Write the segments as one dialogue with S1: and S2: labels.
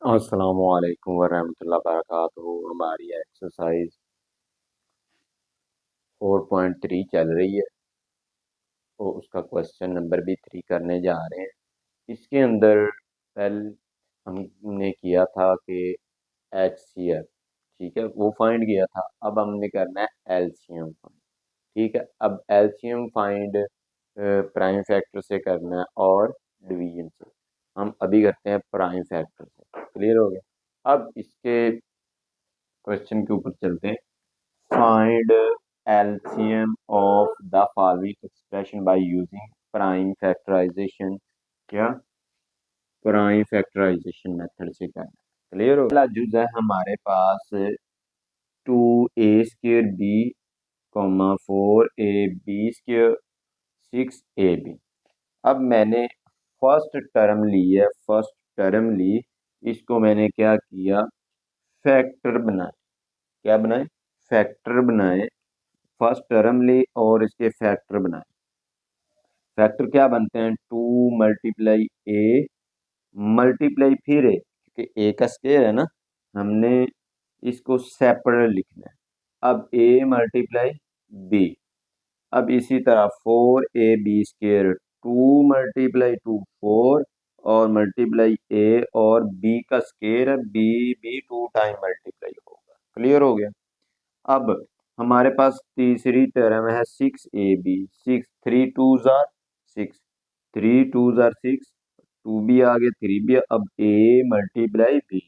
S1: अस्सलामुअलैकुम वरहमतुल्लाहि वबरकातुहू। हमारी एक्सरसाइज 4.3 चल रही है तो उसका क्वेश्चन नंबर भी 3 करने जा रहे हैं। इसके अंदर पहले हमने किया था कि HCF, ठीक है, वो फाइंड किया था। अब हमने करना है एलसीएम फाइंड, ठीक है। अब एलसीएम फाइंड प्राइम फैक्टर से करना है और डिवीजन से। हम अभी करते हैं प्राइम फैक्टर से। क्लियर हो गया। अब इसके क्वेश्चन के ऊपर चलते हैं। Find LCM of the following expression by using prime factorization। क्या प्राइम फैक्टराइजेशन मेथड से करना है। क्लियर हो। पहला जुज है हमारे पास 2a² b, 4ab² 6ab। अब मैंने फर्स्ट टर्म ली है, फर्स्ट टर्म ली, इसको मैंने क्या किया, फैक्टर बनाए। क्या बनाए? फैक्टर बनाए। फर्स्ट टर्म ली और इसके फैक्टर बनाए। फैक्टर क्या बनते हैं? 2 × a मल्टीप्लाई फिर a, क्योंकि a का स्क्वायर है ना, हमने इसको सेपरेट लिखना है। अब a × b। अब इसी तरह 4ab², 2 × 4 और मल्टीप्लाई a और b का स्क्वायर है, b भी 2 टाइम मल्टीप्लाई होगा। क्लियर हो गया। अब हमारे पास तीसरी टर्म है 6ab। 6 3 2 जार 6, 3 2 जार 6, 2 भी आ गया, 3 भी। अब a × b।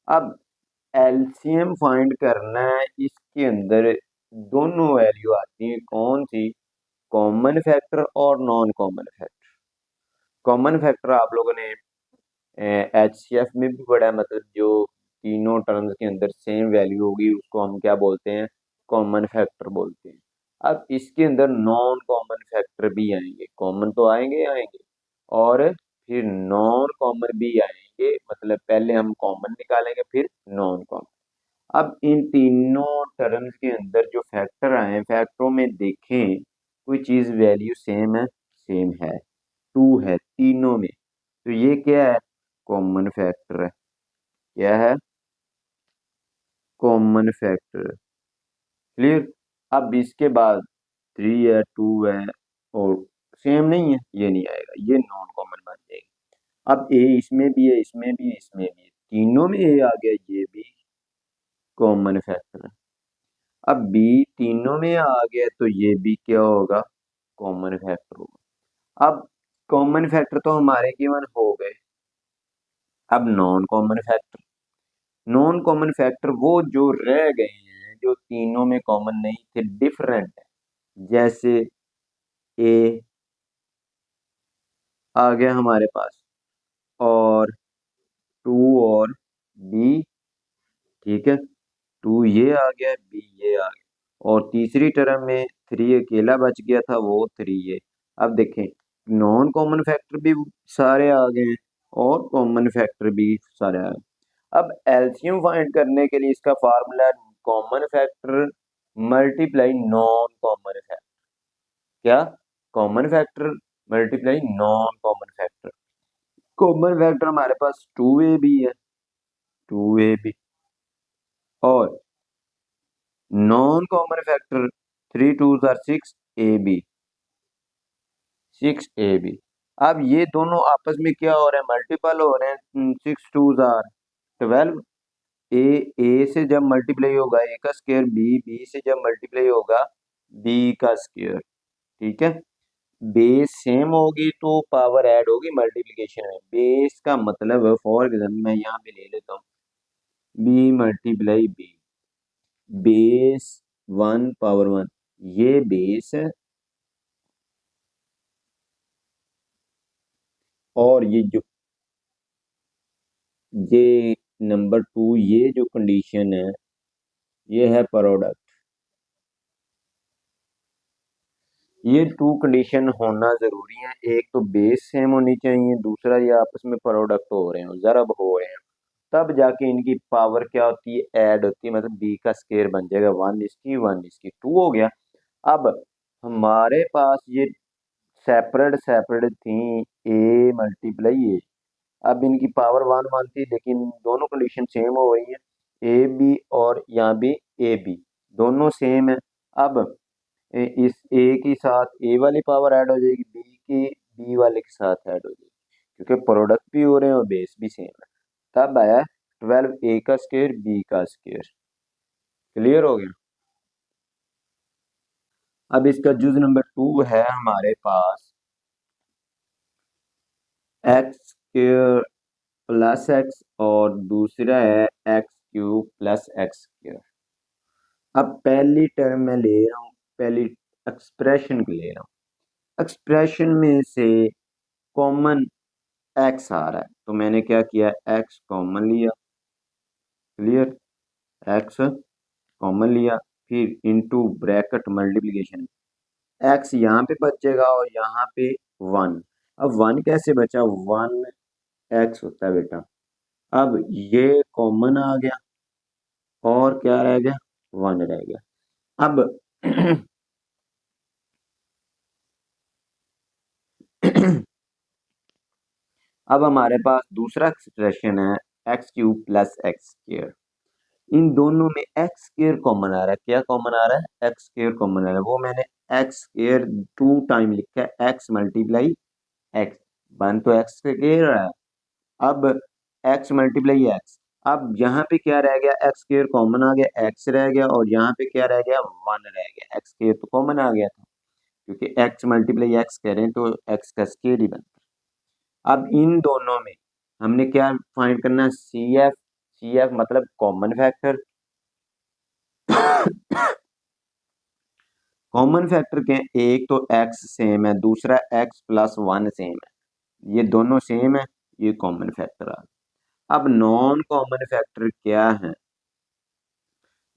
S1: अब एलसीएम फाइंड करना है। इसके अंदर दोनों वैल्यू आती हैं, कौन सी? कॉमन फैक्टर और non common factor. Common factor आप लोगों ने HCF में भी पढ़ा है, मतलब जो तीनों टर्म्स के अंदर सेम वैल्यू होगी उसको हम क्या बोलते हैं? कॉमन फैक्टर बोलते हैं। अब इसके अंदर नॉन कॉमन फैक्टर भी आएंगे। कॉमन तो आएंगे आएंगे और फिर नॉन कॉमन भी आएंगे, मतलब पहले हम कॉमन निकालेंगे फिर नॉन कॉमन। अब इन तीनों टर्म्स के अंदर जो फैक्टर आए, फैक्टरों में देखें कोई चीज वैल्यू सेम है? सेम है, 2 है तीनों में, तो ये क्या है? कॉमन फैक्टर है। क्या है? Common factor. क्लियर। अब इसके बाद 3 है, 2 है और सेम नहीं है, ये नहीं आएगा, ये नॉन कॉमन बन जाएगा। अब ए इसमें भी है, इसमें भी है, इसमें भी है, तीनों में ए आ गया, ये भी कॉमन फैक्टर है। अब बी तीनों में आ गया तो ये भी क्या होगा? कॉमन फैक्टर होगा। अब कॉमन फैक्टर तो हमारे गिवन हो गए। अब non common factor. Non common factor वो जो रह गए हैं, जो तीनों में कॉमन नहीं थे, डिफरेंट है। जैसे ए आ गया हमारे पास, और 2 और बी, ठीक है, 2 ये आ गया, बी ये आ गया, और तीसरी टर्म में 3 अकेला बच गया था, वो 3 ये। अब देखें, नॉन कॉमन फैक्टर भी सारे आ गए हैं और कॉमन फैक्टर भी सारे आ गए। अब एलसीएम फाइंड करने के लिए इसका formula common factor multiply non common factor. क्या? Common factor multiply non common factor. Common factor हमारे पास 2a भी है, 2ab, और non common factor 3 2 jar 6ab, 6ab। अब ये दोनों आपस में क्या हो रहे हैं? मल्टीपल हो रहे हैं। 6 2 जार 12। ए से जब मल्टीप्लाई होगा ए का स्क्वायर, बी से जब मल्टीप्लाई होगा बी का स्क्वायर, ठीक है। बेस सेम होगी तो पावर ऐड होगी मल्टीप्लिकेशन में। बेस का मतलब, फॉर एग्जाम्पल मैं यहाँ पे ले लेता हूँ, b × b, बेस 1 पावर 1, ये बेस है, और ये नंबर 2, ये जो कंडीशन है ये है प्रोडक्ट। ये 2 कंडीशन होना जरूरी है। एक तो बेस सेम होनी चाहिए, दूसरा ये आपस में प्रोडक्ट हो रहे हो, जरब हो रहे हैं, तब जाके इनकी पावर क्या होती है? ऐड होती है, मतलब बी का स्क्वायर बन जाएगा 1:1:2 हो गया। अब हमारे पास ये सेपरेट सेपरेट थी, ए मल्टीप्लाई ए। अब इनकी पावर 1 1 थी, लेकिन दोनों कंडीशन सेम हो गई है, ए बी और यहाँ भी ए बी दोनों सेम है। अब इस ए के साथ ए वाली पावर ऐड हो जाएगी, बी की बी वाले के साथ ऐड हो जाएगी, क्योंकि प्रोडक्ट भी हो रहे हैं और बेस भी सेम है। तब आया 12 ए का स्क्वायर बी का स्क्वायर। क्लियर हो गया। अब इसका जुज नंबर 2 है हमारे पास एक्स स्क्वायर प्लस एक्स और दूसरा है X cube plus x square. अब पहली टर्म में ले रहा हूँ, पहली एक्सप्रेशन को ले रहा हूँ। एक्सप्रेशन में से कॉमन एक्स आ रहा है, तो मैंने क्या किया, एक्स कॉमन लिया। क्लियर, एक्स कॉमन लिया, फिर इनटू ब्रैकेट मल्टीप्लिकेशन, एक्स यहाँ पे बचेगा और यहाँ पे 1। अब 1 कैसे बचा, 1 एक्स होता है बेटा। अब ये कॉमन आ गया और क्या रह गया, 1 रह गया। अब अब हमारे पास दूसरा एक्सप्रेशन है X cube plus X square. इन दोनों में एक्स स्क्र कॉमन आ रहा है। क्या कॉमन आ रहा है, एक्स स्क्र कॉमन आ रहा है। वो मैंने एक्स स्क्र 2 टाइम लिखा है, एक्स मल्टीप्लाई एक्स। 1 तो एक्स स्क्र है, अब एक्स मल्टीप्लाई एक्स। अब यहाँ पे क्या रह गया, एक्स स्क्र कॉमन आ गया, एक्स रह गया, और यहाँ पे क्या रह गया, 1 रह गया। एक्स स्क्र तो कॉमन आ गया था, क्योंकि एक्स मल्टीप्लाई एक्स करें तो एक्स का स्क्वायर ही बनता है। अब इन दोनों में हमने क्या फाइंड करना है, सी एफ। सी एफ मतलब कॉमन फैक्टर। कॉमन फैक्टर के एक तो एक्स सेम है, दूसरा एक्स प्लस 1 सेम है, ये दोनों सेम है, ये कॉमन फैक्टर आ गया। अब नॉन कॉमन फैक्टर क्या है,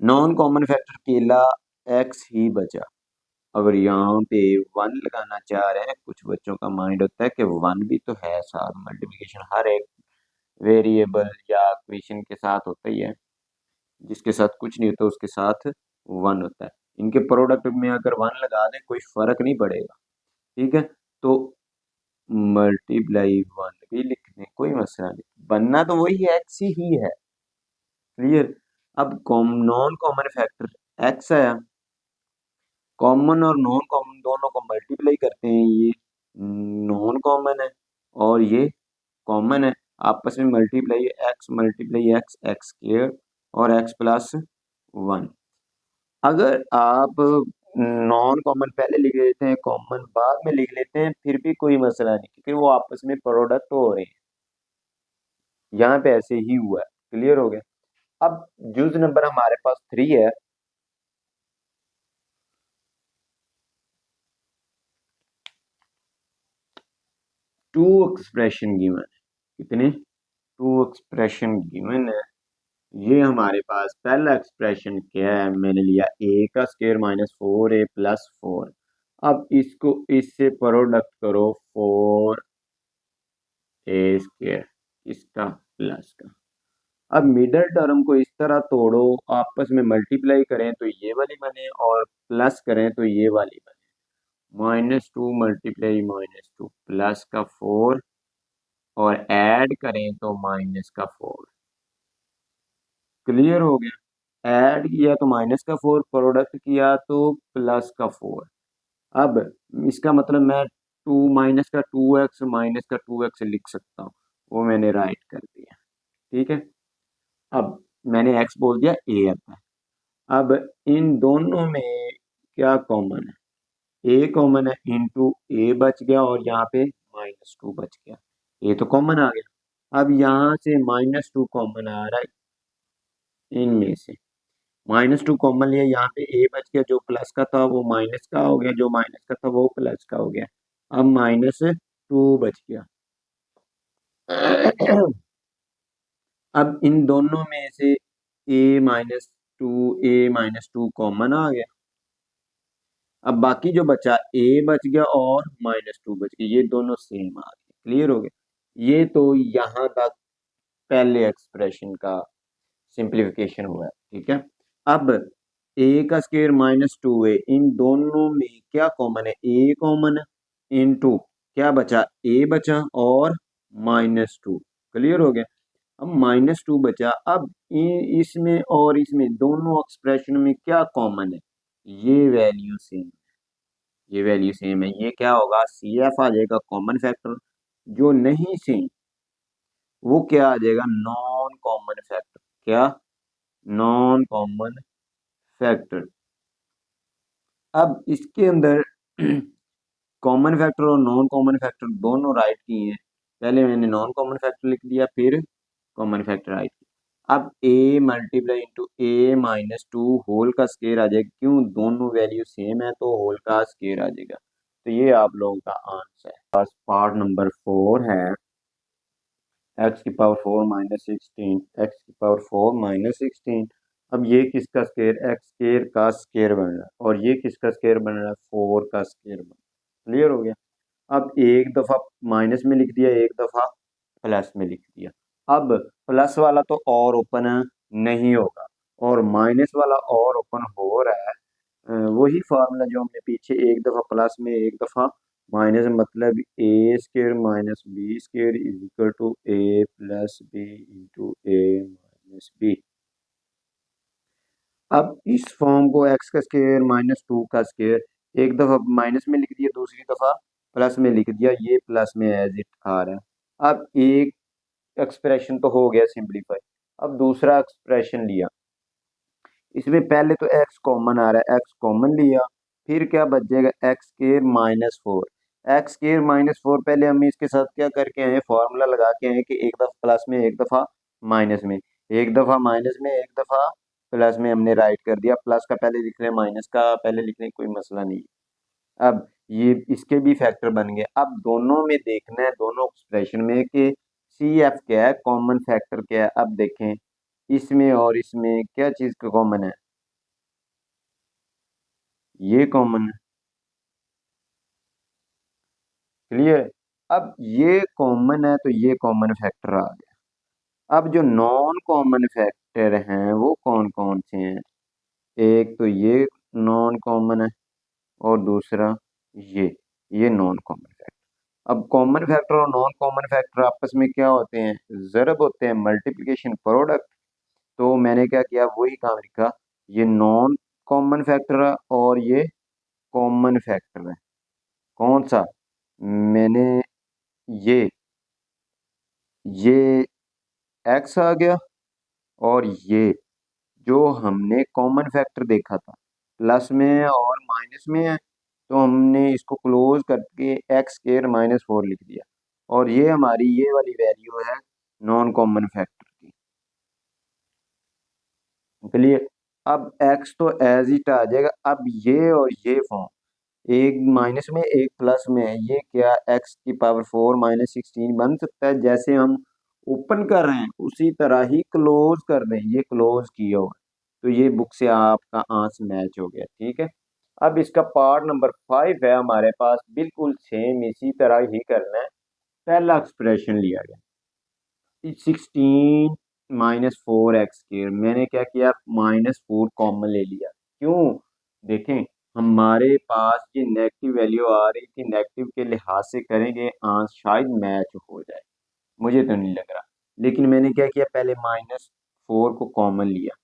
S1: नॉन कॉमन फैक्टर केवल एक्स ही बचा। अगर यहाँ पे 1 लगाना चाह रहे हैं, कुछ बच्चों का माइंड होता है कि 1 भी तो है साथ, मल्टीप्लिकेशन हर एक वेरिएबल या इक्वेशन के साथ होता ही है, जिसके साथ कुछ नहीं होता उसके साथ 1 होता है। इनके प्रोडक्ट में अगर 1 लगा दें कोई फर्क नहीं पड़ेगा, ठीक है। तो मल्टीप्लाई 1 भी लिख दें, कोई मसला नहीं, बनना तो वही एक्स ही है। क्लियर। अब नॉन कॉमन फैक्टर एक्स आया, कॉमन और नॉन कॉमन दोनों को मल्टीप्लाई करते हैं, ये नॉन कॉमन है और ये कॉमन है, आपस में मल्टीप्लाई एक्स एक्स स्क्वायर और एक्स प्लस 1। अगर आप नॉन कॉमन पहले लिख लेते हैं, कॉमन बाद में लिख लेते हैं, फिर भी कोई मसला नहीं, क्योंकि वो आपस में प्रोडक्ट हो रहे हैं। यहाँ पे ऐसे ही हुआ है। क्लियर हो गया। अब जूज नंबर हमारे पास 3 है। टू एक्सप्रेशन गिवन है, कितने, 2 एक्सप्रेशन गिवन है। ये हमारे पास पहला एक्सप्रेशन क्या है, मैंने लिया ए का स्क्वायर माइनस 4 ए प्लस 4। अब इसको इससे प्रोडक्ट करो, 4 ए स्क्वायर इसका प्लस का। अब मिडल टर्म को इस तरह तोड़ो, आपस में मल्टीप्लाई करें तो ये वाली बने और प्लस करें तो ये वाली बने। -2 मल्टीप्लाई -2 प्लस का 4 और ऐड करें तो माइनस का 4। क्लियर हो गया। ऐड किया तो -4, प्रोडक्ट किया तो +4। अब इसका मतलब मैं 2 माइनस का 2x -2x लिख सकता हूँ, वो मैंने राइट कर दिया। ठीक है। अब मैंने x बोल दिया, a आता है। अब इन दोनों में क्या कॉमन है, a कॉमन है, इंटू a बच गया और यहाँ पे -2 बच गया, a तो कॉमन आ गया। अब यहाँ से -2 कॉमन आ रहा है, इनमें से -2 कॉमन लिया, यहाँ पे a बच गया, जो प्लस का था वो माइनस का हो गया, जो माइनस का था वो प्लस का हो गया। अब -2 बच गया। अब इन दोनों में से a-2 कॉमन आ गया। अब बाकी जो बचा, a बच गया और -2 बच गया, ये दोनों सेम आ गए। क्लियर हो गया। ये तो यहाँ तक पहले एक्सप्रेशन का सिंप्लीफिकेशन हुआ है। ठीक है। अब a का स्क्वायर -2 है, इन दोनों में क्या कॉमन है, a कॉमन है, इनटू क्या बचा, a बचा और -2 क्लियर हो गया। अब -2 बचा। अब इसमें और इसमें दोनों एक्सप्रेशन में क्या कॉमन है, ये वैल्यू सेम, ये वैल्यू सेम है। ये क्या होगा, सी एफ आ जाएगा कॉमन फैक्टर। जो नहीं सेम वो क्या आ जाएगा, नॉन कॉमन फैक्टर। क्या, नॉन कॉमन फैक्टर। अब इसके अंदर कॉमन फैक्टर और नॉन कॉमन फैक्टर दोनों राइट किए हैं। पहले मैंने नॉन कॉमन फैक्टर लिख दिया, फिर कॉमन फैक्टर राइट किया। अब a multiply into a-2 whole का स्केयर आ जाएगा। क्यों, दोनों वैल्यू सेम है तो होल का स्केयर आ जाएगा। तो ये आप लोगों का आंसर है। बस पार्ट नंबर 4 है x⁴ -16। अब ये किसका स्केयर, एक्स स्केयर का स्केयर बन रहा है और ये किसका स्केयर बन रहा है, 4 का स्केयर बन रहा है। क्लियर हो गया। अब एक दफा माइनस में लिख दिया, एक दफा प्लस में लिख दिया। अब प्लस वाला तो और ओपन नहीं होगा और माइनस वाला और ओपन हो रहा है। वही फार्मूला जो हमने पीछे, एक दफा प्लस में एक दफा माइनस, मतलब A square minus B square is equal to A plus B into A minus B. अब इस फॉर्म को एक्स का स्केयर -2 का स्केयर एक दफा माइनस में लिख दिया, दूसरी दफा प्लस में लिख दिया, ये प्लस में एज इट आ रहा है। अब एक एक्सप्रेशन तो हो गया सिंप्लीफाई। अब दूसरा एक्सप्रेशन लिया, इसमें पहले तो एक्स कॉमन आ रहा है, एक्स कॉमन लिया, फिर क्या बच जाएगा, एक्स स्केयर -4। एक्स स्केयर -4 पहले हम इसके साथ क्या करके आए, फॉर्मूला लगा के आए कि एक दफा प्लस में एक दफा माइनस में, एक दफा माइनस में एक दफा प्लस में हमने राइट कर दिया। प्लस का पहले लिख रहे, माइनस का पहले लिखने कोई मसला नहीं है। अब ये इसके भी फैक्टर बन गए। अब दोनों में देखना है, दोनों एक्सप्रेशन में कि सी एफ क्या है, कॉमन फैक्टर क्या है। अब देखें इसमें और इसमें क्या चीज़ का कॉमन है, ये कॉमन है। क्लियर। अब ये कॉमन है तो ये कॉमन फैक्टर आ गया। अब जो नॉन कॉमन फैक्टर हैं वो कौन कौन से हैं, एक तो ये नॉन कॉमन है और दूसरा ये नॉन कॉमन फैक्टर। अब कॉमन फैक्टर और नॉन कॉमन फैक्टर आपस में क्या होते हैं, ज़रब होते हैं, मल्टीप्लिकेशन प्रोडक्ट। तो मैंने क्या किया, वही काम लिखा, ये नॉन कॉमन फैक्टर है और ये कॉमन फैक्टर है। कौन सा, मैंने ये ये एक्स आ गया और ये जो हमने कॉमन फैक्टर देखा था प्लस में और माइनस में है, तो हमने इसको क्लोज करके एक्स स्केयर -4 लिख दिया और ये हमारी ये वाली वैल्यू है नॉन कॉमन फैक्टर की। क्लियर। अब एक्स तो एज इट आ जाएगा। अब ये और ये फॉर्म, एक माइनस में एक प्लस में है, ये क्या, x⁴ -16 बन सकता है। जैसे हम ओपन कर रहे हैं उसी तरह ही क्लोज कर रहे हैं, ये क्लोज किया हुआ है। तो ये बुक से आपका आंसर मैच हो गया। ठीक है। अब इसका पार्ट नंबर 5 है हमारे पास, बिल्कुल सेम इसी तरह ही करना है। पहला एक्सप्रेशन लिया गया 16 -4x², मैंने क्या किया, -4 कॉमन ले लिया। क्यों, देखें हमारे पास ये नेगेटिव वैल्यू आ रही थी, नेगेटिव के लिहाज से करेंगे आंसर शायद मैच हो जाए, मुझे तो नहीं लग रहा। लेकिन मैंने क्या किया, पहले -4 को कॉमन लिया,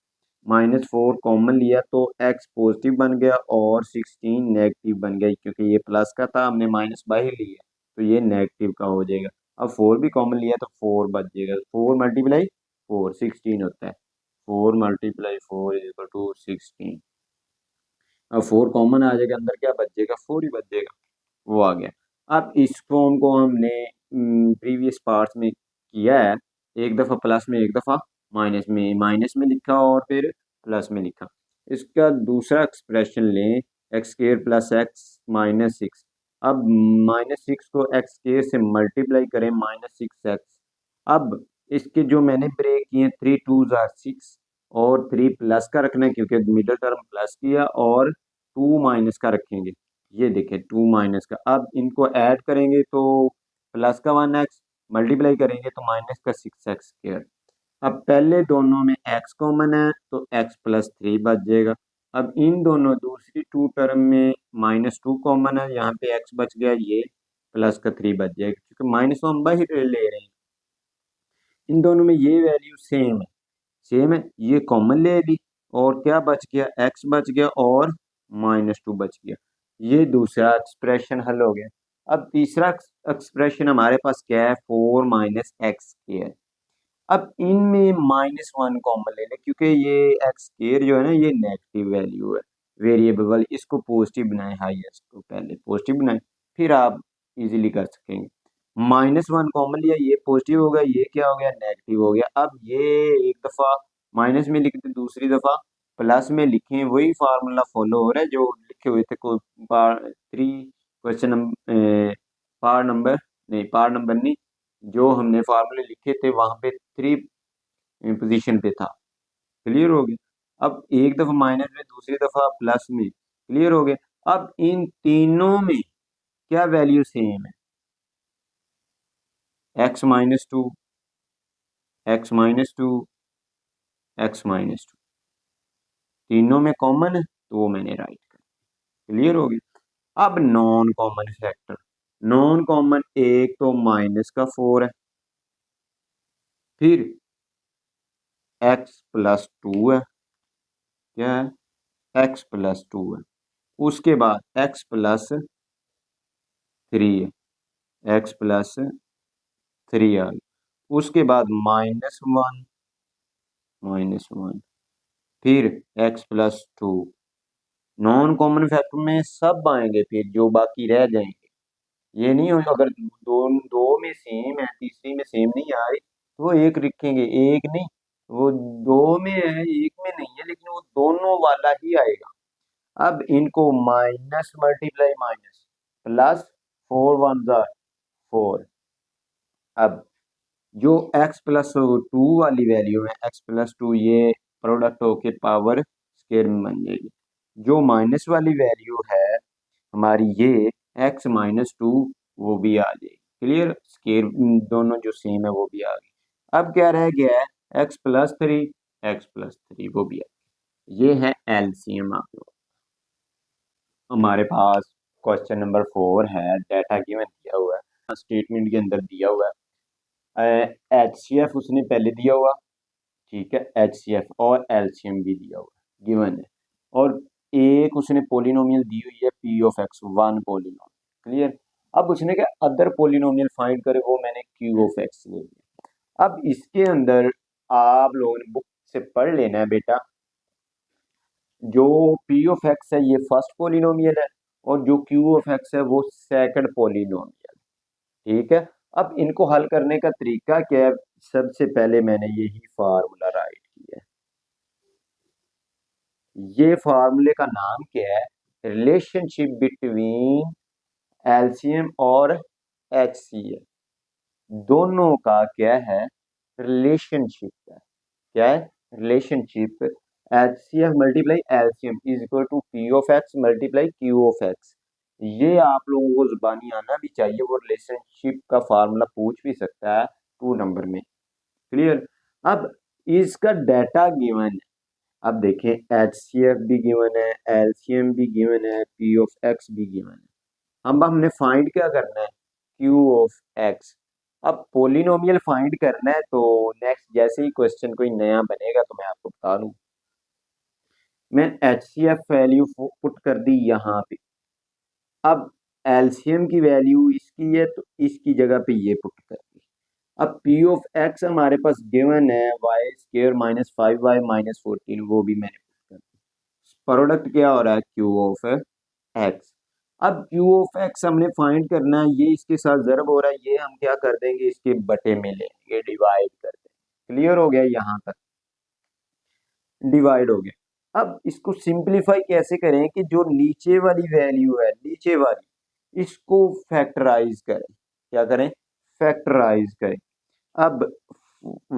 S1: -4 कॉमन लिया तो x पॉजिटिव बन गया और 16 नेगेटिव बन गया, क्योंकि ये प्लस का था हमने माइनस बाहर लिया तो ये नेगेटिव का हो जाएगा। अब 4 भी कॉमन लिया तो 4 बच जाएगा, 4 मल्टीप्लाई 4 16 होता है, 4 मल्टीप्लाई 4 इज इक्वल टू 16। अब 4 कॉमन आ जाएगा, अंदर क्या बच जाएगा, 4 ही बच जाएगा, वो आ गया। अब इस फॉर्म को हमने प्रीवियस पार्ट्स में किया है, एक दफ़ा प्लस में एक दफ़ा माइनस में लिखा और फिर प्लस में लिखा। इसका दूसरा एक्सप्रेशन लें, एक्स स्केयर प्लस एक्स -6। अब -6 को एक्स स्केयर से मल्टीप्लाई करें, -6x। अब इसके जो मैंने ब्रेक किए, 3 2 आर 6 और 3 प्लस का रखना है क्योंकि मिडिल टर्म प्लस किया, और 2 माइनस का रखेंगे। ये देखें 2 माइनस का, अब इनको ऐड करेंगे तो प्लस का 1x, मल्टीप्लाई करेंगे तो माइनस का 6x²। अब पहले दोनों में x कॉमन है तो x प्लस 3 बच जाएगा। अब इन दोनों दूसरी 2 टर्म में -2 कॉमन है, यहाँ पे x बच गया, ये प्लस का 3 बच जाएगा क्योंकि माइनस तो हम बाहर ले रहे हैं। इन दोनों में ये वैल्यू सेम है, ये कॉमन ले ली और क्या बच गया, x बच गया और -2 बच गया। ये दूसरा एक्सप्रेशन हल हो गया। अब तीसरा एक्सप्रेशन हमारे पास क्या है, 4 माइनस एक्स स्क्वायर। अब इनमें -1 कॉमन ले लें क्योंकि ये एक्स स्क्वायर जो है ना ये नेगेटिव वैल्यू है वेरिएबल वाली, इसको पॉजिटिव बनाएं, हाईएस्ट को पहले पॉजिटिव बनाएं, फिर आप इजीली कर सकेंगे। -1 कॉमन लिया, ये पॉजिटिव हो गया, ये क्या हो गया, नेगेटिव हो गया। अब ये एक दफा माइनस में लिखते, दूसरी दफा प्लस में लिखें, वही फार्मूला फॉलो हो रहा है जो लिखे हुए थे को पार 3 क्वेश्चन नंबर पार नंबर नहीं, जो हमने फार्मूले लिखे थे वहां पे 3 पोजीशन पे था। क्लियर हो गया। अब एक दफा माइनस में, दूसरी दफा प्लस में, क्लियर हो गया। अब इन तीनों में क्या वैल्यू सेम है, x-2, x-2, x-2, तीनों में कॉमन है तो वो मैंने राइट कर। क्लियर हो गया। अब non common factor, non common एक तो -4 है, फिर x+2 है, क्या है, x+2 है, उसके बाद x+3 है, x+3 आ गया, उसके बाद -1, फिर x+2। नॉन कॉमन फैक्टर में सब आएंगे फिर जो बाकी रह जाएंगे। ये नहीं हो अगर दो दो में सेम है, तीसरी में सेम नहीं आए तो वो एक रखेंगे, एक नहीं, वो दो में है एक में नहीं है लेकिन वो दोनों वाला ही आएगा। अब इनको minus multiply minus plus, 4 1 jar 4। अब जो x+2 वाली वैल्यू है, x+2 ये प्रोडक्ट होके पावर स्केयर में बन जाएगी। जो माइनस वाली वैल्यू है हमारी ये x-2 वो भी आ जाएगी। क्लियर, स्केयर दोनों जो सेम है वो भी आ गई। अब क्या रह गया है, x+3 वो भी आ गया। ये है एलसीएम। आप लोग हमारे पास क्वेश्चन नंबर 4 है, डाटा गिवन दिया हुआ है, स्टेटमेंट के अंदर दिया हुआ है, HCF उसने पहले दिया हुआ, ठीक है, HCF और एलसीएम भी दिया हुआ गिवन है, और एक उसने पोलिनोमियल दी हुई है P(x), 1 पोलिनोमियल। क्लियर। अब उसने क्या अदर पोलिनोमियल फाइंड करे, वो मैंने Q(x) ले लिया। अब इसके अंदर आप लोगों ने बुक से पढ़ लेना है बेटा, जो P(x) है ये फर्स्ट पोलिनोमियल है और जो Q(x) है वो सेकंड पोलिनोमियल। ठीक है। अब इनको हल करने का तरीका क्या है, सबसे पहले मैंने यही फार्मूला राइट किया है। ये फार्मूले का नाम क्या है, रिलेशनशिप बिटवीन एलसीएम और HCF दोनों का क्या है, रिलेशनशिप है। क्या है, relationship. HCF multiply LCM is equal to P(x) multiply Q(x). ये आप लोगों को जुबानी आना भी चाहिए, वो रिलेशनशिप का फार्मूला पूछ भी सकता है 2 नंबर में। क्लियर। अब इसका डाटा गिवन है, अब देखें HCF भी गिवन है, एलसीएम भी गिवन है, P(x) भी गिवन है। अब हमने फाइंड क्या करना है, Q(x). अब पोलिनोमियल फाइंड करना है तो नेक्स्ट जैसे ही क्वेश्चन कोई नया बनेगा तो मैं आपको बता दूं। मैं HCF वैल्यू पुट कर दी यहाँ पे। अब एलसीएम की वैल्यू इसकी है तो इसकी जगह पे ये पुट कर दी। अब P(x) हमारे पास गिवन है y² -5y -14, वो भी मैंने पुट कर दी। प्रोडक्ट क्या हो रहा है, Q(x). अब Q(x) हमने फाइंड करना है, ये इसके साथ ज़रब हो रहा है, ये हम क्या कर देंगे, इसके बटे में लेंगे, डिवाइड कर देंगे। क्लियर हो गया, यहाँ तक डिवाइड हो गया। अब इसको सिंपलीफाई कैसे करें कि जो नीचे वाली वैल्यू है, नीचे वाली, इसको फैक्टराइज करें। क्या करें, फैक्टराइज करें। अब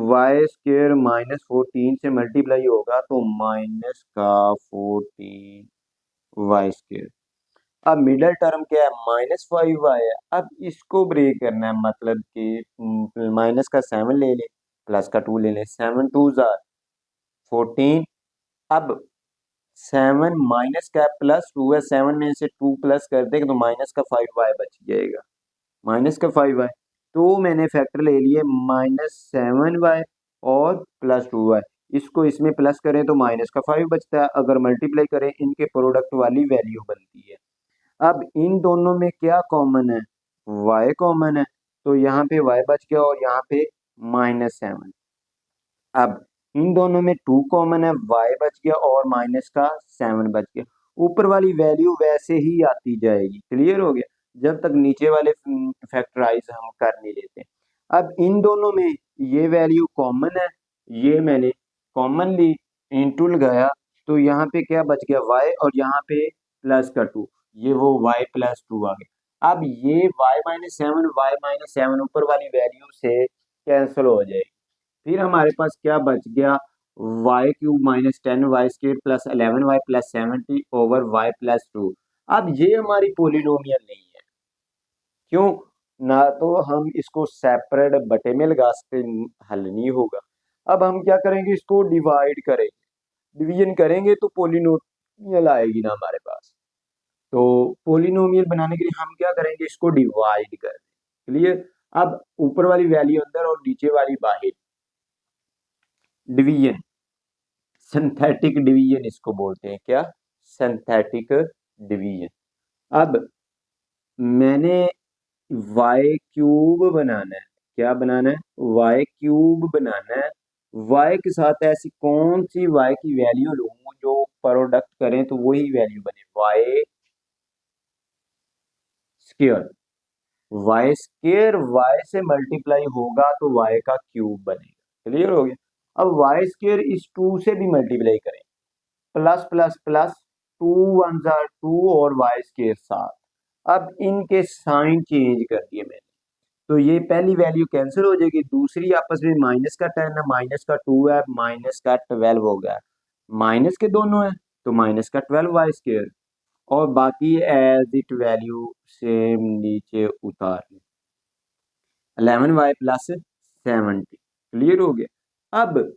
S1: y² -14 से मल्टीप्लाई होगा तो -14y²। अब मिडल टर्म क्या है, -5y है। अब इसको ब्रेक करना है, मतलब कि माइनस का 7 ले लें, प्लस का 2 ले लें, 7 2 जार 14। अब 7 माइनस का +2 है, 7 में से 2 प्लस कर देंगे तो -5y बच जाएगा, -5y। तो मैंने फैक्टर ले लिए -7y और +2y। इसको इसमें प्लस करें तो माइनस का 5 बचता है, अगर मल्टीप्लाई करें इनके प्रोडक्ट वाली वैल्यू बनती है। अब इन दोनों में क्या कॉमन है, y कॉमन है, तो यहाँ पे y बच गया और यहाँ पे -7। अब इन दोनों में 2 कॉमन है, y बच गया और माइनस का 7 बच गया। ऊपर वाली वैल्यू वैसे ही आती जाएगी, क्लियर हो गया, जब तक नीचे वाले फैक्टराइज हम कर नहीं लेते। अब इन दोनों में ये वैल्यू कॉमन है, ये मैंने कॉमन ली, इंटू लगाया, तो यहाँ पे क्या बच गया y और यहाँ पे प्लस का 2, ये वो y+2 आ गया। अब ये y-7 ऊपर वाली वैल्यू से कैंसिल हो जाएगी। फिर हमारे पास क्या बच गया, y³ -10y² +11y+70 over y+2। अब ये हमारी पोलिनोमियल नहीं है, क्यों ना, तो हम इसको सेपरेट बटे में लगा सकते, हल नहीं होगा। अब हम क्या करेंगे, इसको डिवाइड करेंगे, डिवीजन करेंगे तो पोलिनोमियल आएगी ना हमारे पास। तो पोलिनोमियल बनाने के लिए हम क्या करेंगे, इसको डिवाइड करेंगे, क्लियर। अब ऊपर वाली वैल्यू अंदर और नीचे वाली बाहर, डिवीजन, सिंथेटिक डिवीजन इसको बोलते हैं, क्या, सिंथेटिक डिवीजन। अब मैंने y³ बनाना है, क्या बनाना है, y³ बनाना है। y के साथ ऐसी कौन सी y की वैल्यू लूं जो प्रोडक्ट करें तो वही वैल्यू बने, y² से मल्टीप्लाई होगा तो y का क्यूब बनेगा, क्लियर हो गया। अब y² इस 2 से भी मल्टीप्लाई करें, प्लस प्लस प्लस, 2 1 2 और y² 7। अब इनके साइन चेंज कर दिए मैंने, तो ये पहली वैल्यू कैंसिल हो जाएगी, दूसरी आपस में माइनस का 10 है, माइनस का 2 है, माइनस का 12 हो गया, माइनस के दोनों है तो माइनस का 12y², और बाकी एज इट वैल्यू सेम नीचे उतार ली, 11y+70, क्लियर हो गया। अब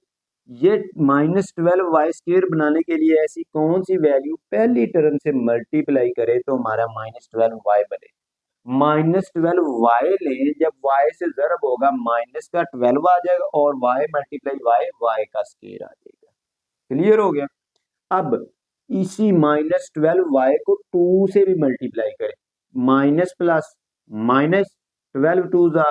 S1: ये -12y² बनाने के लिए ऐसी कौन सी वैल्यू पहली टर्म से मल्टीप्लाई करे तो हमारा -12y बने, -12y लें, जब y से ज़रब होगा माइनस का 12 आ जाएगा और y × y का स्क्वायर आ जाएगा, क्लियर हो गया। अब इसी -12y को 2 से भी मल्टीप्लाई करें, माइनस प्लस माइनस, 12 2 =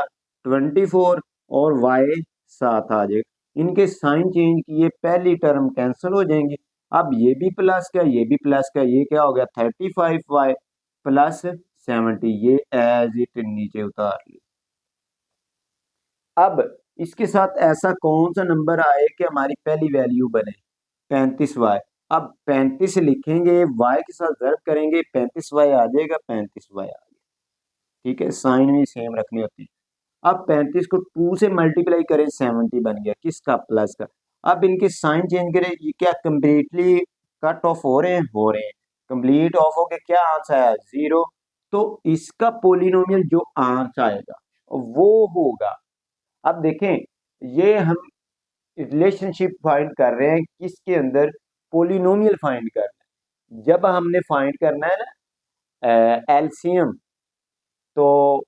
S1: 24 और y 7 आ जाएगा। इनके साइन चेंज किए, पहली टर्म कैंसिल हो जाएंगी। अब ये भी प्लस का, ये भी प्लस का, ये क्या हो गया, 35y+70, ये एज इट नीचे उतार ली। अब इसके साथ ऐसा कौन सा नंबर आए कि हमारी पहली वैल्यू बने, 35y। अब 35 लिखेंगे, y के साथ ज़र्ब करेंगे, 35y आ जाएगा, 35y आ गया, ठीक है, साइन भी सेम रखनी होती है। अब 35 को 2 से मल्टीप्लाई करें, 70 बन गया, किसका, प्लस का। अब इनके साइन चेंज करें, ये क्या कम्प्लीटली कट ऑफ हो रहे हैं, हो रहे हैं, कंप्लीट ऑफ हो के क्या आंसर आया, 0। तो इसका पोलिनोमियल जो आंसर आएगा वो होगा, अब देखें, ये हम रिलेशनशिप फाइंड कर रहे हैं किसके अंदर, पोलिनोमियल फाइंड कर रहे हैं। जब हमने फाइंड करना है ना एलसीएम, तो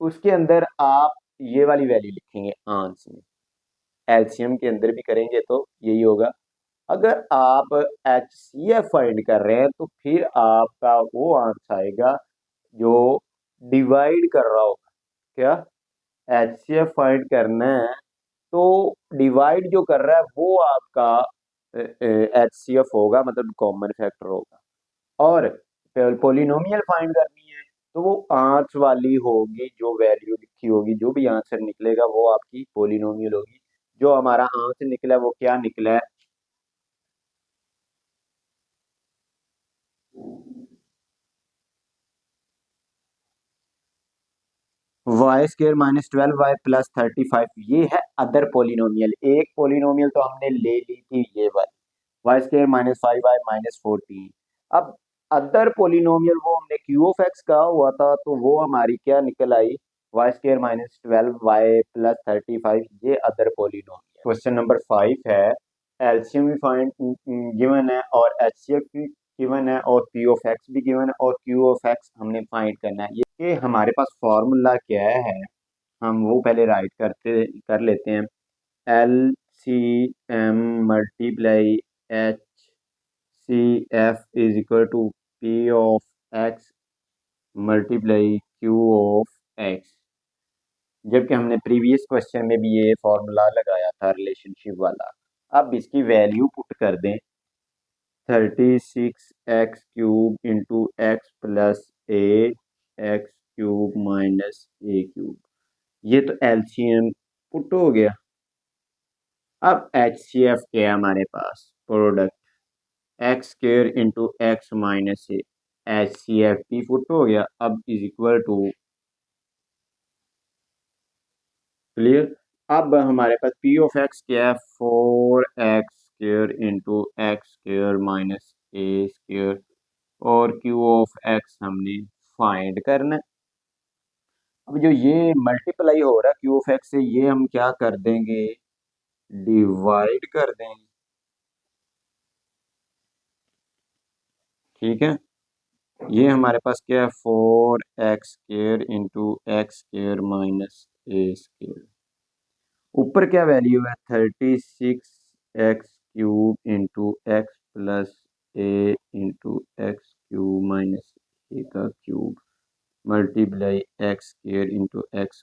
S1: उसके अंदर आप ये वाली वैल्यू लिखेंगे आंसर में, एलसीएम के अंदर भी करेंगे तो यही होगा। अगर आप एचसीएफ फाइंड कर रहे हैं तो फिर आपका वो आंसर आएगा जो डिवाइड कर रहा होगा, क्या, एचसीएफ फाइंड करना है तो डिवाइड जो कर रहा है वो आपका एचसीएफ होगा, मतलब कॉमन फैक्टर होगा। और पोलिनोमियल फाइंड करनी है तो वो आंच वाली होगी, जो वैल्यू लिखी होगी, जो भी आंसर निकलेगा वो आपकी पोलिनोमियल होगी। जो हमारा आंसर निकला है वो क्या निकला है, y² -12y+35, ये है अदर पोलिनोमियल। एक पोलिनोमियल तो हमने ले ली थी ये वाली, y² -5y -14। अब अदर पोलिनोमियल वो हमने q(x) का हुआ था, तो वो हमारी क्या निकल आई, y² -12y+35, ये अदर पोलिनोमियल। क्वेश्चन नंबर 5 है, एलसीएम भी फाइंड गिवन है और एचसीएफ भी गिवन है और p(x) भी गिवन है और q(x) हमने फाइंड करना है। ये हमारे पास फॉर्मूला क्या है, हम वो पहले राइट कर लेते हैं। LCM multiply HCF is equal to P of x multiply Q of x. जबकि हमने प्रीवियस क्वेश्चन में भी ये फॉर्मूला लगाया था रिलेशनशिप वाला। अब इसकी वैल्यू पुट कर दें। 36x³ into x plus x³ minus a³। ये तो एलसीएम पुट हो गया। अब HCF क्या है हमारे पास, product x² into X minus A. HCF भी पुट हो गया। अब इज इक्वल टू, क्लियर। अब हमारे पास P ऑफ एक्स क्या है, 4x² into x² minus a²। और Q ऑफ एक्स हमने फाइंड करना है। अब जो ये मल्टीप्लाई हो रहा है Q ऑफ एक्स से, ये हम क्या कर देंगे, डिवाइड कर देंगे। ठीक है, ये हमारे पास क्या है, 4x² into x² minus a²। ऊपर क्या वैल्यू है, 36x³ into x plus A into x³ minus a³ multiply x² into X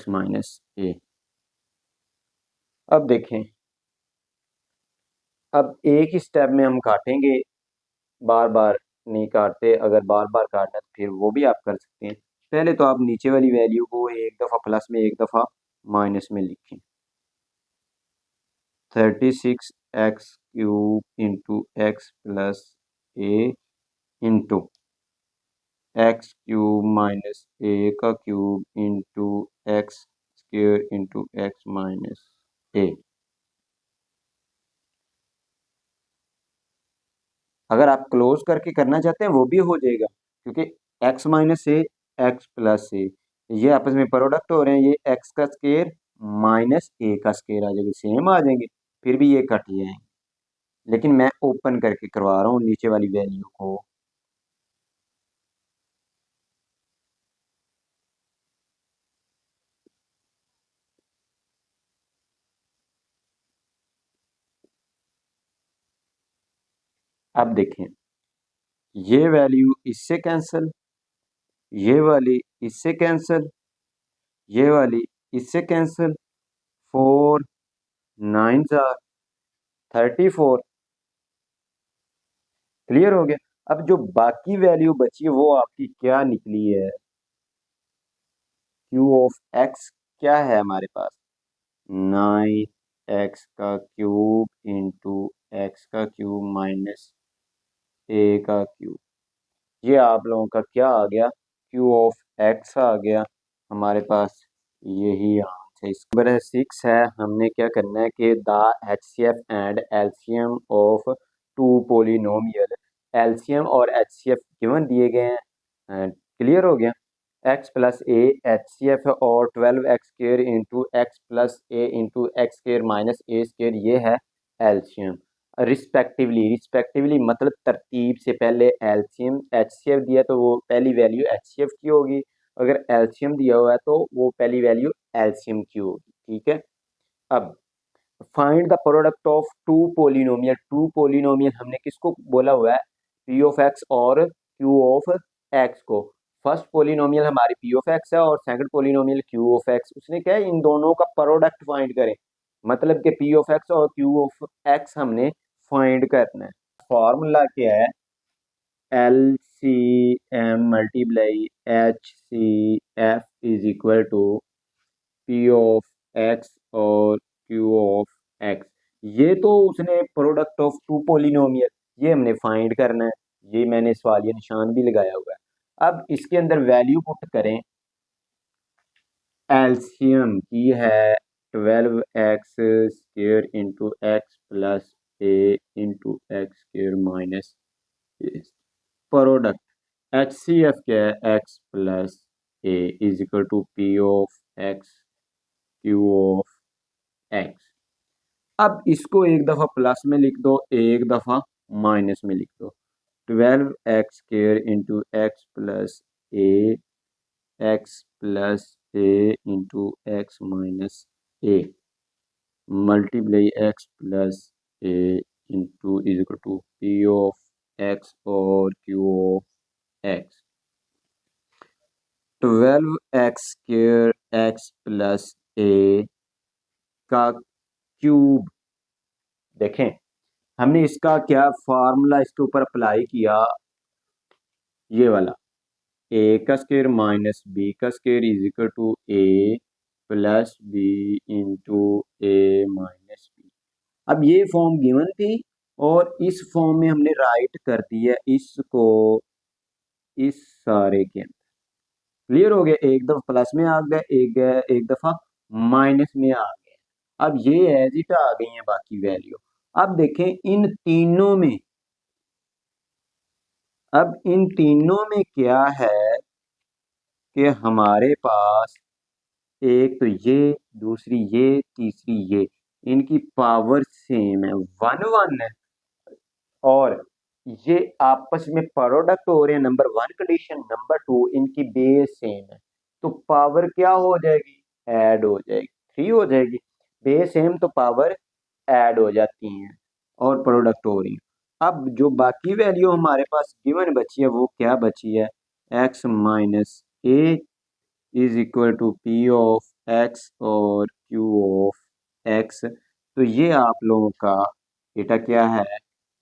S1: minus A. अब देखें, अब एक ही स्टेप में हम काटेंगे, बार बार नहीं काटते। अगर बार बार काटना है तो फिर वो भी आप कर सकते हैं। पहले तो आप नीचे वाली वैल्यू को एक दफ़ा प्लस में एक दफ़ा माइनस में लिखें। 36x³ into x plus A into x³ minus a³ into x² into X minus A. अगर आप क्लोज करके करना चाहते हैं वो भी हो जाएगा, क्योंकि x माइनस ए एक्स प्लस ए ये आपस में प्रोडक्ट हो रहे हैं। ये x का स्केयर माइनस ए का स्केयर आ जाएगा, सेम आ जाएंगे, फिर भी ये कट जाएंगे। लेकिन मैं ओपन करके करवा रहा हूँ नीचे वाली वैल्यू को। अब देखें, ये वैल्यू इससे कैंसिल, ये वाली इससे कैंसिल, ये वाली इससे कैंसिल। 4 9 34। क्लियर हो गया। अब जो बाकी वैल्यू बची है वो आपकी क्या निकली है, Q ऑफ एक्स क्या है हमारे पास, 9x³ into x³ minus a³। ये आप लोगों का क्या आ गया, Q ऑफ एक्स आ गया हमारे पास। यही आंसर इसका नंबर है 6 है। हमने क्या करना है कि the HCF and LCM of two polynomial, LCM और HCF गिवन दिए गए हैं। क्लियर हो गया। x प्लस ए HCF और 12x² इंटू एक्स प्लस ए इंटू एक्स² माइनस a², ये है LCM। रिस्पेक्टिवली मतलब तरतीब से, पहले एलसीएम HCF दिया तो वो पहली वैल्यू HCF की होगी, अगर एलसीएम दिया हुआ है तो वो पहली वैल्यू एलसीएम की होगी। ठीक है। अब find the product of two polynomial हमने किसको बोला हुआ है, पी ऑफ एक्स और क्यू ऑफ एक्स को। फर्स्ट पोलिनोमियल हमारी पी ऑफ एक्स है और second polynomial Q of x. उसने क्या है, इन दोनों का प्रोडक्ट फाइंड करें, मतलब कि पी ऑफ एक्स और क्यू ऑफ एक्स हमने फाइंड करना है। फॉर्मूला क्या है, LCM multiply HCF is equal to P of x और Q ऑफ एक्स। ये तो उसने प्रोडक्ट ऑफ टू पोलिनोमियल, ये हमने फाइंड करना है। ये मैंने सवालिया निशान भी लगाया हुआ है। अब इसके अंदर वैल्यू पुट करें। एलसीएम की है 12x² इंटू एक्स प्लस ए इंटू एक्स² माइनस ए। प्रोडक्ट HCF क्या है, x plus a is equal to P of x Q of x. अब इसको एक दफ़ा प्लस में लिख दो, एक दफ़ा माइनस में लिख दो। 12x² into x plus A X plus A into X minus A multiply X plus A into is equal to P of x और Q of X 12x² X plus A का cube. देखें हमने इसका क्या formula इसके ऊपर apply किया, ये वाला ए का स्क्वायर माइनस बी का square is equal to A plus B into A minus B. अब ये फॉर्म गिवन थी और इस फॉर्म में हमने राइट कर दिया इसको इस सारे के अंदर। क्लियर हो गया, एक दफा प्लस में आ गया, एक दफा माइनस में आ गया। अब ये एज इट आ गई है बाकी वैल्यू। अब देखें इन तीनों में क्या है कि हमारे पास एक तो ये, दूसरी ये, तीसरी ये, इनकी पावर सेम है, 1 1 है और ये आपस में प्रोडक्ट हो रहे हैं। नंबर 1 कंडीशन, नंबर 2 इनकी बेस सेम है, तो पावर क्या हो जाएगी, ऐड हो जाएगी, 3 हो जाएगी। बेस सेम तो पावर ऐड हो जाती हैं और प्रोडक्ट हो रही है। अब जो बाकी वैल्यू हमारे पास गिवन बची है वो क्या बची है, x minus a is equal to P of x और क्यू ऑफ एक्स। तो ये आप लोगों का बेटा क्या है,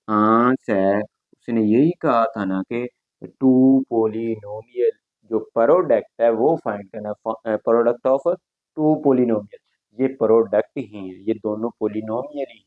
S1: आंसर है। उसने यही कहा था ना कि टू पोलिनोमियल जो प्रोडक्ट है वो फाइंड करना, प्रोडक्ट ऑफ टू पोलिनोमियल। ये प्रोडक्ट ही है, ये दोनों पोलिनोमियल ही